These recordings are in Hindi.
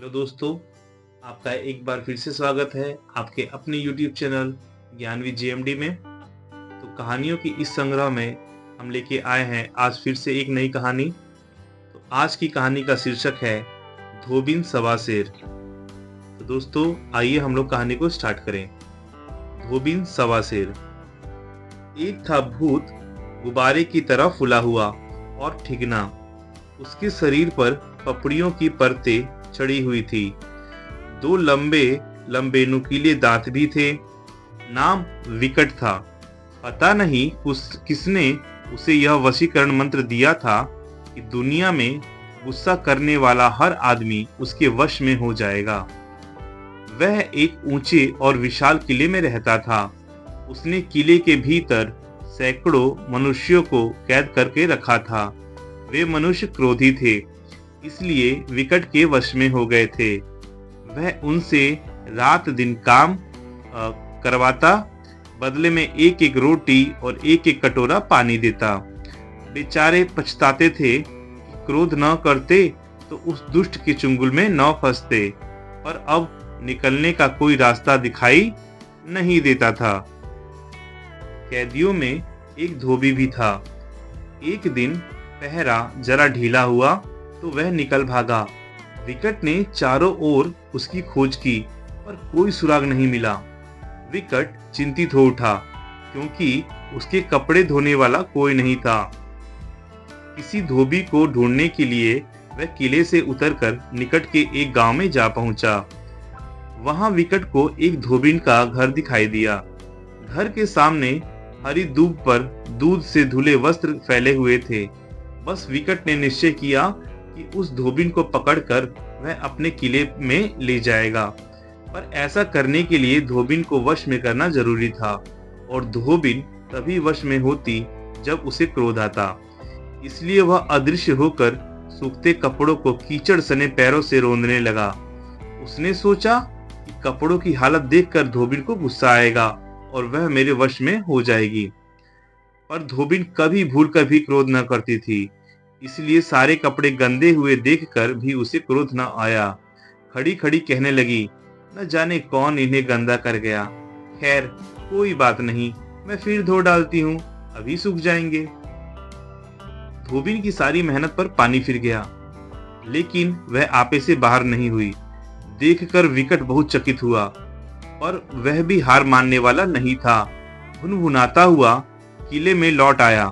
हेलो दोस्तों, आपका एक बार फिर से स्वागत है आपके अपने YouTube चैनल ज्ञानवी जेएमडी में। तो कहानियों की इस संग्रह में हम लेके आए हैं आज फिर से एक नई कहानी। तो आज की कहानी का शीर्षक है धोबिन सवा शेर। तो दोस्तों आइए हम लोग कहानी को स्टार्ट करें। धोबिन सवा शेर। एक था भूत, गुब्बारे की तरह फुला हुआ और ठिगना। उसके शरीर पर पपड़ियों की परतें चढ़ी हुई थी। दो लंबे लंबे नुकीले दांत भी थे। नाम विकट था। पता नहीं किसने उसे यह वशीकरण मंत्र दिया था कि दुनिया में गुस्सा करने वाला हर आदमी उसके वश में हो जाएगा। वह एक ऊंचे और विशाल किले में रहता था। उसने किले के भीतर सैकड़ों मनुष्यों को कैद करके रखा था। वे मनुष्य क्रोधी थे, इसलिए विकट के वश में हो गए थे। वह उनसे रात दिन काम करवाता, बदले में एक एक रोटी और एक एक कटोरा पानी देता। बेचारे पछताते थे कि क्रोध न करते तो उस दुष्ट के चुंगल में न फंसते, पर अब निकलने का कोई रास्ता दिखाई नहीं देता था। कैदियों में एक धोबी भी था। एक दिन पहरा जरा ढीला हुआ तो वह निकल भागा। विकट ने चारों ओर उसकी खोज की, पर कोई सुराग नहीं मिला। विकट चिंतित हो उठा, क्योंकि उसके कपड़े धोने वाला कोई नहीं था। किसी धोबी को ढूंढने के लिए वह किले से उतरकर निकट के एक गांव में जा पहुंचा। वहां विकट को एक धोबिन का घर दिखाई दिया। घर के सामने हरी दूब पर दूध से धुले वस्त्र फैले हुए थे। बस विकट ने निश्चय किया कि उस धोबिन को पकड़कर वह अपने किले में ले जाएगा, पर ऐसा करने के लिए धोबिन को वश में करना जरूरी था, और धोबिन तभी वश में होती जब उसे क्रोध आता। इसलिए वह अदृश्य होकर सूखते कपड़ों को कीचड़ सने पैरों से रौंदने लगा। उसने सोचा कि कपड़ों की हालत देखकर धोबिन को गुस्सा आएगा और वह मेरे वश में हो जाएगी। पर धोबिन कभी भूल कर भी क्रोध न करती थी, इसलिए सारे कपड़े गंदे हुए देखकर भी उसे क्रोध न आया। खड़ी खड़ी कहने लगी, न जाने कौन इन्हें गंदा कर गया। खैर कोई बात नहीं, मैं फिर धो डालती हूँ, अभी सूख जाएंगे। धोबिन की सारी मेहनत पर पानी फिर गया, लेकिन वह आपे से बाहर नहीं हुई। देखकर विकट बहुत चकित हुआ, पर वह भी हार मानने वाला नहीं था। भुनभुनाता हुआ किले में लौट आया।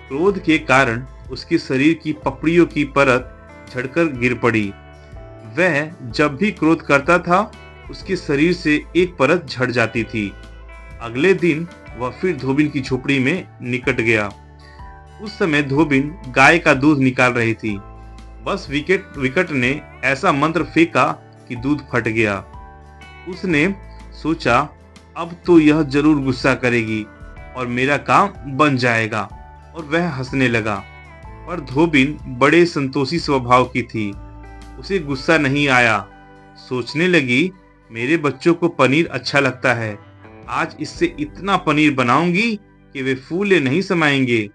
क्रोध के कारण उसके शरीर की पपड़ियों की परत झड़कर गिर पड़ी। वह जब भी क्रोध करता था, उसके शरीर से एक परत झड़ जाती थी। अगले दिन वह फिर धोबिन की झोपड़ी में निकट गया। उस समय धोबिन गाय का दूध निकाल रही थी। बस विकट ने ऐसा मंत्र फेंका कि दूध फट गया। उसने सोचा, अब तो यह जरूर गुस्सा करेगी और मेरा काम बन जाएगा, और वह हंसने लगा। पर धोबिन बड़े संतोषी स्वभाव की थी, उसे गुस्सा नहीं आया। सोचने लगी, मेरे बच्चों को पनीर अच्छा लगता है, आज इससे इतना पनीर बनाऊंगी कि वे फूले नहीं समाएंगे।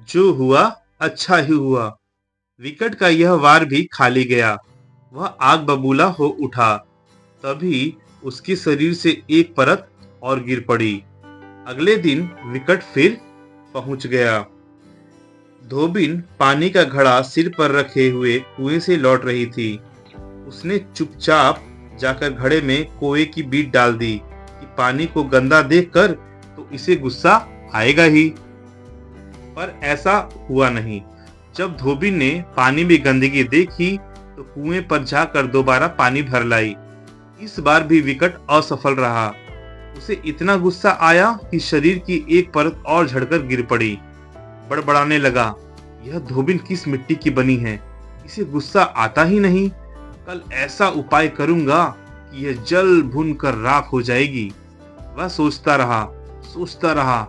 जो हुआ अच्छा ही हुआ। विकट का यह वार भी खाली गया। वह आग बबूला हो उठा। तभी उसके शरीर से एक परत और गिर पड़ी। अगले दिन विकट फिर पहुंच गया। धोबिन पानी का घड़ा सिर पर रखे हुए कुएं से लौट रही थी। उसने चुपचाप जाकर घड़े में कोए की बीट डाल दी कि पानी को गंदा देखकर तो इसे गुस्सा आएगा ही। पर ऐसा हुआ नहीं। जब धोबिन ने पानी में गंदगी देखी तो कुएं पर जाकर दोबारा पानी भर लाई। इस बार भी विकट असफल रहा। उसे इतना गुस्सा आया कि शरीर की एक परत और झड़कर गिर पड़ी। बड़बड़ाने लगा, यह धोबिन किस मिट्टी की बनी है, इसे गुस्सा आता ही नहीं। कल ऐसा उपाय करूंगा कि यह जल भुन कर राख हो जाएगी। वह सोचता रहा।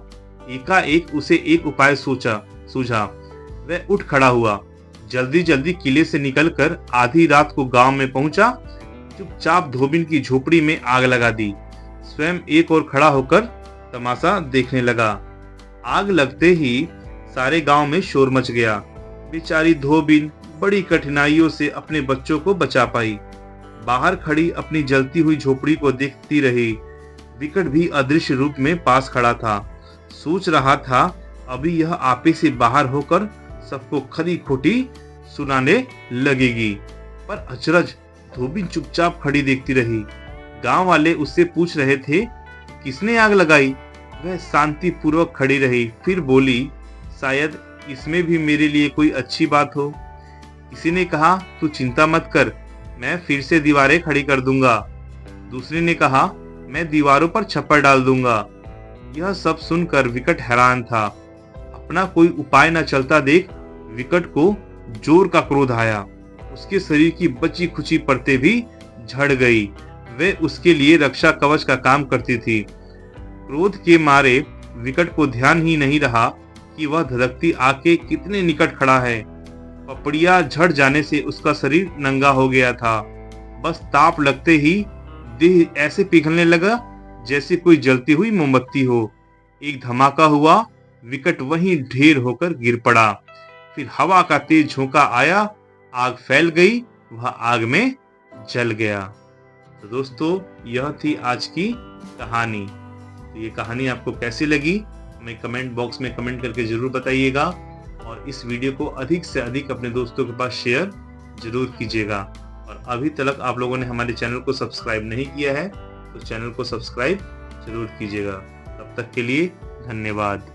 एकाएक उसे एक उपाय सूझा। वह उठ खड़ा हुआ। जल्दी जल्दी किले से निकलकर आधी रात को गांव में पहुंचा। चुपचाप धोबिन की झोपड़ी में आग लगा दी। स्वयं एक ओर खड़ा होकर तमाशा देखने लगा। आग लगते ही सारे गांव में शोर मच गया। बेचारी धोबिन बड़ी कठिनाइयों से अपने बच्चों को बचा पाई। बाहर खड़ी अपनी जलती हुई झोपड़ी को देखती रही। विकट भी अदृश्य रूप में पास खड़ा था। सोच रहा था अभी यह आपे से बाहर होकर सबको खरी खोटी सुनाने लगेगी। पर अचरज, धोबी चुपचाप खड़ी देखती रही। गांव वाले उससे पूछ रहे थे किसने आग लगाई। वह शांति पूर्वक खड़ी रही, फिर बोली, शायद इसमें भी मेरे लिए कोई अच्छी बात हो। किसी ने कहा, तू चिंता मत कर, मैं फिर से दीवारें खड़ी कर दूंगा। दूसरे ने कहा, मैं दीवारों पर छप्पर डाल दूंगा। यह सब सुनकर विकट हैरान था। अपना कोई उपाय न चलता देख विकट को जोर का क्रोध आया। उसके शरीर की बची खुची परतें भी झड़ गई। वे उसके लिए रक्षा कवच का काम करती थी। क्रोध के मारे विकट को ध्यान ही नहीं रहा कि वह धधकती आग के कितने निकट खड़ा है। पपड़ियां झड़ जाने से उसका शरीर नंगा हो गया था। बस ताप लगते ही देह ऐसे पिघलने लगा जैसे कोई जलती हुई मोमबत्ती हो। एक धमाका हुआ, विकट वहीं ढेर होकर गिर पड़ा। फिर हवा का तेज झोंका आया, आग फैल गई, वह आग में जल गया। तो दोस्तों, यह थी आज की कहानी। तो ये कहानी आपको कैसी लगी हमें कमेंट बॉक्स में कमेंट करके जरूर बताइएगा, और इस वीडियो को अधिक से अधिक अपने दोस्तों के पास शेयर जरूर कीजिएगा। और अभी तक आप लोगों ने हमारे चैनल को सब्सक्राइब नहीं किया है तो चैनल को सब्सक्राइब जरूर कीजिएगा। तब तक के लिए धन्यवाद।